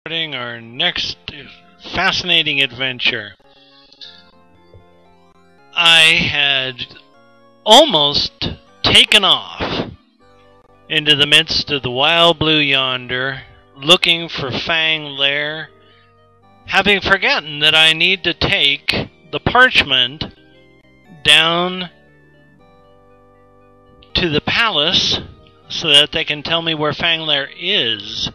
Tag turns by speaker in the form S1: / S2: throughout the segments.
S1: Starting our next fascinating adventure. I had almost taken off into the midst of the wild blue yonder, looking for Fang Lair, having forgotten that I need to take the parchment down to the palace so that they can tell me where Fang Lair is.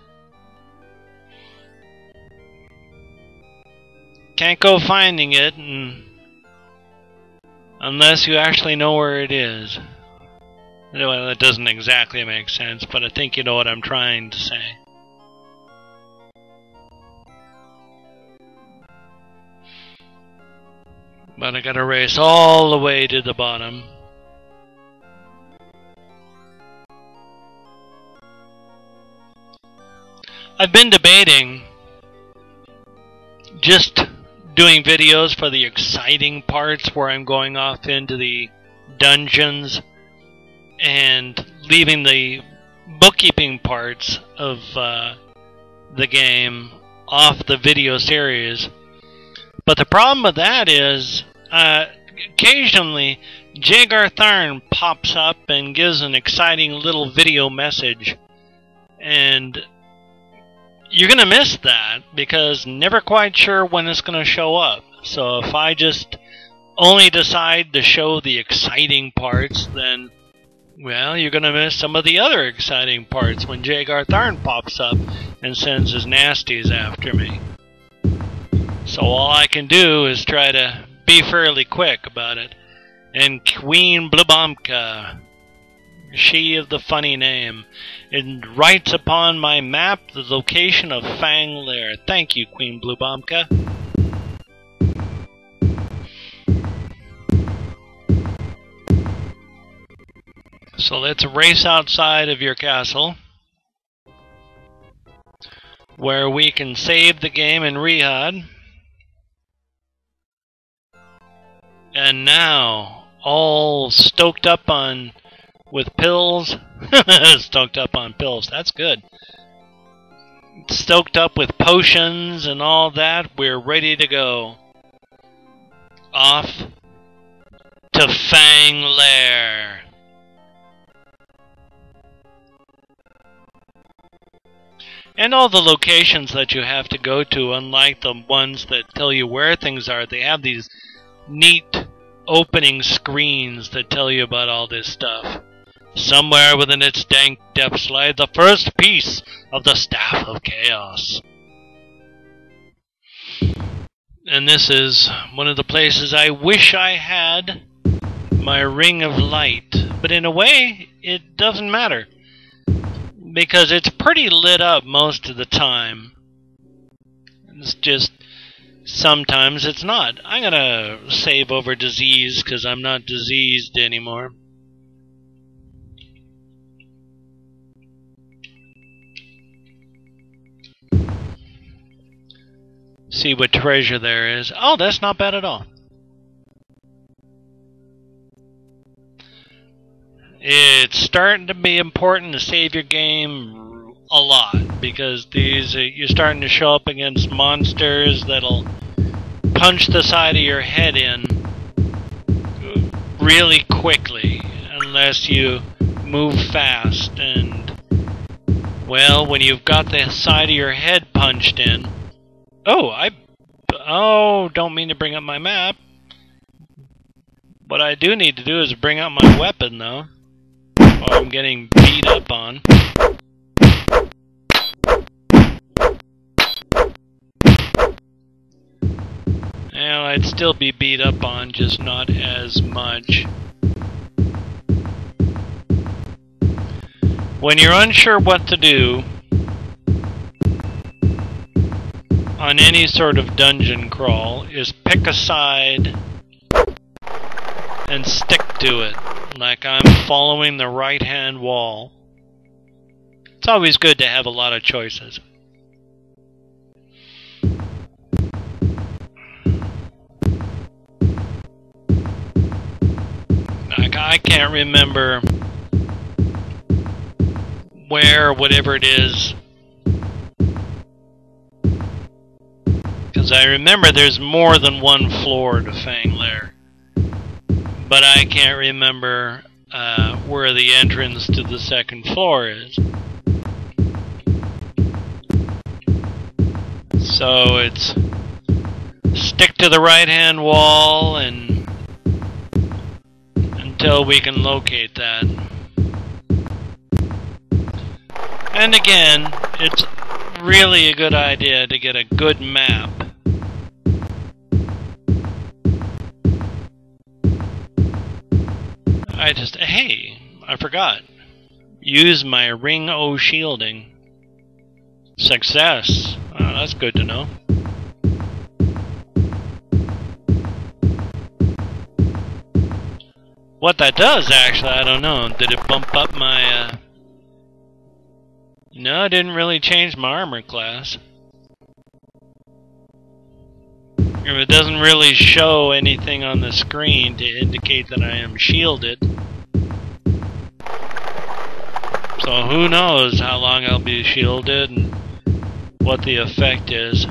S1: Can't go finding it unless you actually know where it is. Well, that doesn't exactly make sense, but I think you know what I'm trying to say. But I gotta race all the way to the bottom. I've been debating just doing videos for the exciting parts where I'm going off into the dungeons and leaving the bookkeeping parts of the game off the video series. But the problem with that is occasionally Jagar Tharn pops up and gives an exciting little video message, and you're going to miss that because never quite sure when it's going to show up. So if I just only decide to show the exciting parts, then, well, you're going to miss some of the other exciting parts when Jagar Tharn pops up and sends his nasties after me. So all I can do is try to be fairly quick about it. And Queen Blubomka, she of the funny name, it writes upon my map the location of Fang Lair. Thank you, Queen Blubomka. So let's race outside of your castle, where we can save the game in Riyadh. And now, all stoked up on with pills. Stoked up on pills, that's good. Stoked up with potions and all that, we're ready to go. Off to Fang Lair. And all the locations that you have to go to, unlike the ones that tell you where things are, they have these neat opening screens that tell you about all this stuff. Somewhere within its dank depths lay the first piece of the Staff of Chaos. And this is one of the places I wish I had my Ring of Light. But in a way, it doesn't matter, because it's pretty lit up most of the time. It's just sometimes it's not. I'm gonna save over disease because I'm not diseased anymore. See what treasure there is. Oh, that's not bad at all. It's starting to be important to save your game a lot, because these you're starting to show up against monsters that'll punch the side of your head in really quickly unless you move fast. And, well, when you've got the side of your head punched in... Oh, don't mean to bring up my map. What I do need to do is bring up my weapon, though. While I'm getting beat up on. Well, I'd still be beat up on, just not as much. When you're unsure what to do on any sort of dungeon crawl, is pick a side and stick to it, like I'm following the right-hand wall. It's always good to have a lot of choices. I can't remember where, whatever it is, Because I remember there's more than one floor to Fang Lair. But I can't remember where the entrance to the second floor is. So it's stick to the right-hand wall and until we can locate that. And again, it's really a good idea to get a good map. Hey, I forgot. Use my ring O shielding. Success. That's good to know. What that does, actually, I don't know. Did it bump up my, No, it didn't really change my armor class. It doesn't really show anything on the screen to indicate that I am shielded. So who knows how long I'll be shielded and what the effect is.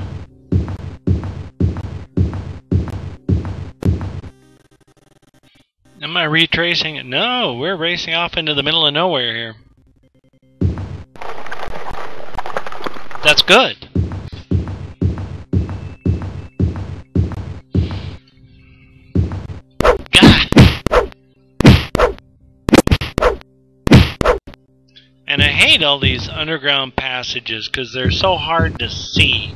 S1: Am I retracing it? No, we're racing off into the middle of nowhere here. That's good. And I hate all these underground passages because they're so hard to see.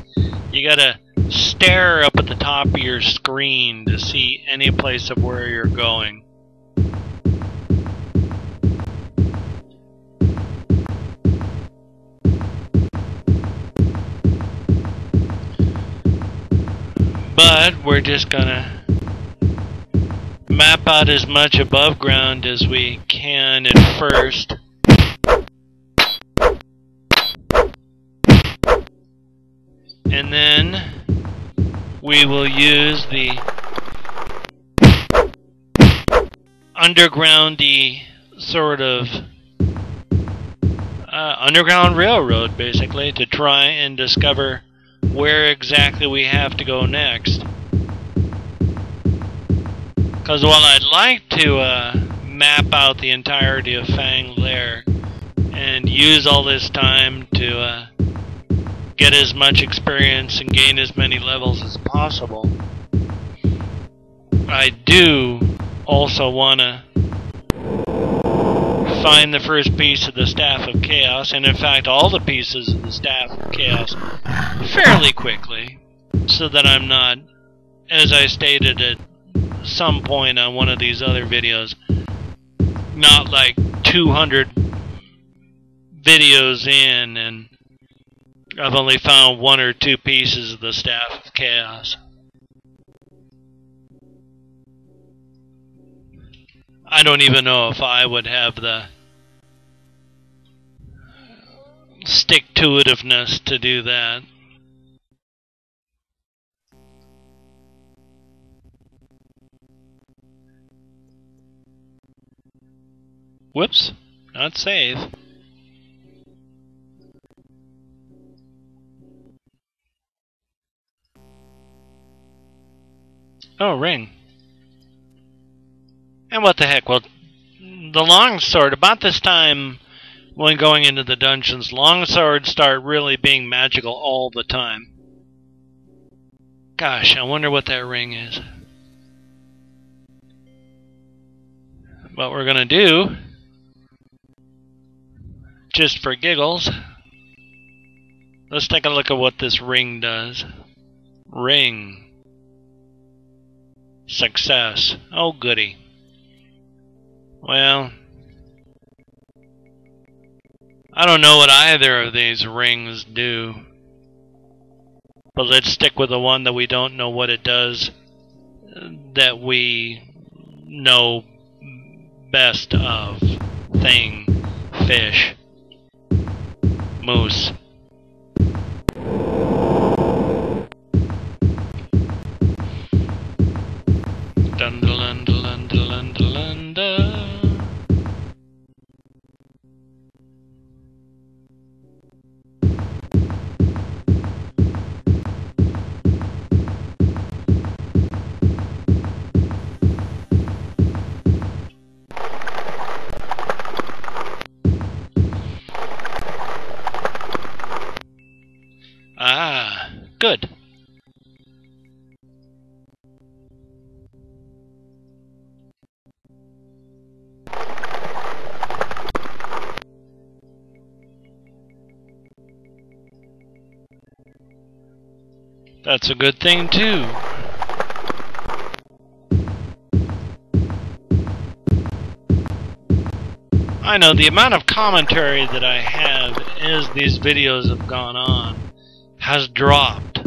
S1: You gotta stare up at the top of your screen to see any place of where you're going. But we're just gonna map out as much above ground as we can at first. And then we will use the undergroundy sort of underground railroad, basically, to try and discover where exactly we have to go next. Because while I'd like to map out the entirety of Fang Lair and use all this time to get as much experience and gain as many levels as possible, I do also want to find the first piece of the Staff of Chaos, and in fact all the pieces of the Staff of Chaos, fairly quickly, so that I'm not, as I stated at some point on one of these other videos, not like 200 videos in and I've only found one or two pieces of the Staff of Chaos. I don't even know if I would have the stick-to-itiveness to do that. Whoops, not save. Oh, ring. And what the heck, well, the longsword, about this time when going into the dungeons, longswords start really being magical all the time. Gosh, I wonder what that ring is. What we're gonna do, just for giggles, let's take a look at what this ring does. Ring. Success. Oh, goody. Well, I don't know what either of these rings do. But let's stick with the one that we don't know what it does, that we know best of. Thing. Fish. Moose. Dun dun dun dun dun dun dun. Ah, good. That's a good thing, too. I know the amount of commentary that I have as these videos have gone on has dropped.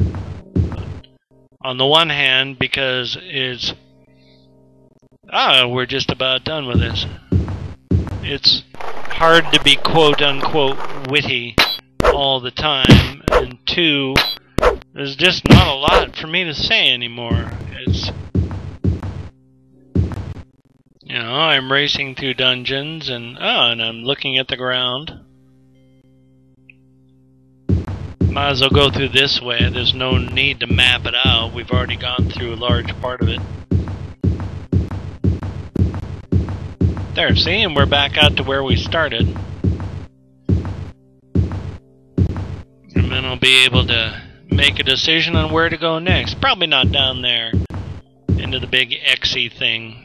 S1: On the one hand, because it's... we're just about done with this. It's hard to be quote-unquote witty all the time. And two, there's just not a lot for me to say anymore. It's... You know, I'm racing through dungeons, and I'm looking at the ground. Might as well go through this way. There's no need to map it out. We've already gone through a large part of it. There, see? And we're back out to where we started. And then I'll be able to make a decision on where to go next. Probably not down there into the big Xy thing.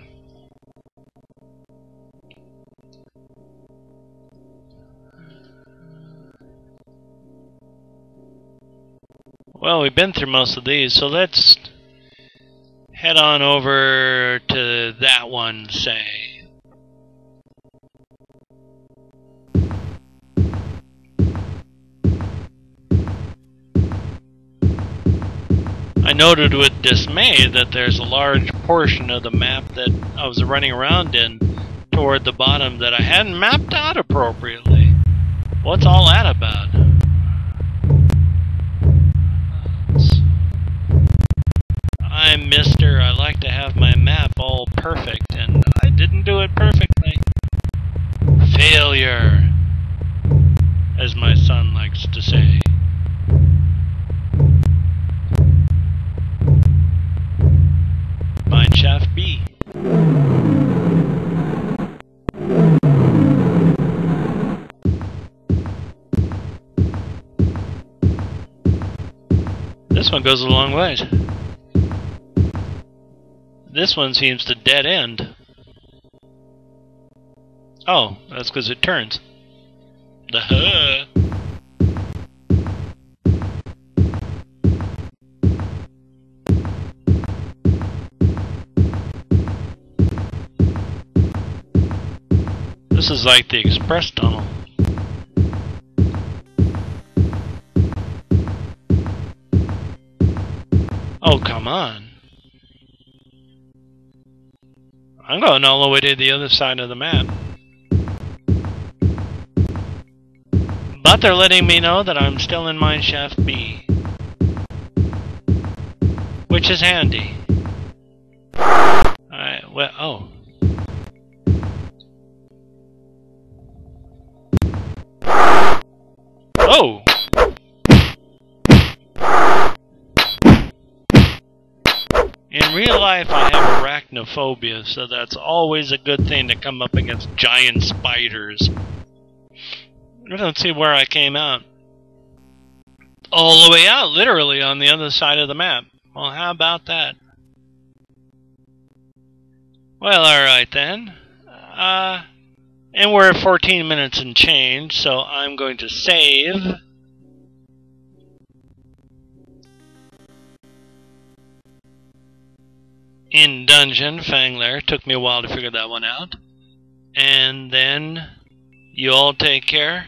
S1: Well, we've been through most of these, so let's head on over to that one, say. I noted with dismay that there's a large portion of the map that I was running around in toward the bottom that I hadn't mapped out appropriately. What's all that about? I'm Mr. I like to have my map all perfect, and I didn't do it perfectly. Failure, as my son likes to say. Mineshaft B. This one goes a long ways. This one seems to dead end. Oh, that's because it turns. Duh. This is like the express tunnel. Oh, come on. I'm going all the way to the other side of the map. But they're letting me know that I'm still in Mineshaft B. Which is handy. Alright, well, oh. Oh! In real life, I have arachnophobia, so that's always a good thing to come up against giant spiders. I don't see where I came out. All the way out, literally, on the other side of the map. Well, how about that? Well, alright then. And we're at 14 minutes and change, so I'm going to save. In dungeon, Fang Lair. Took me a while to figure that one out. And then you all take care.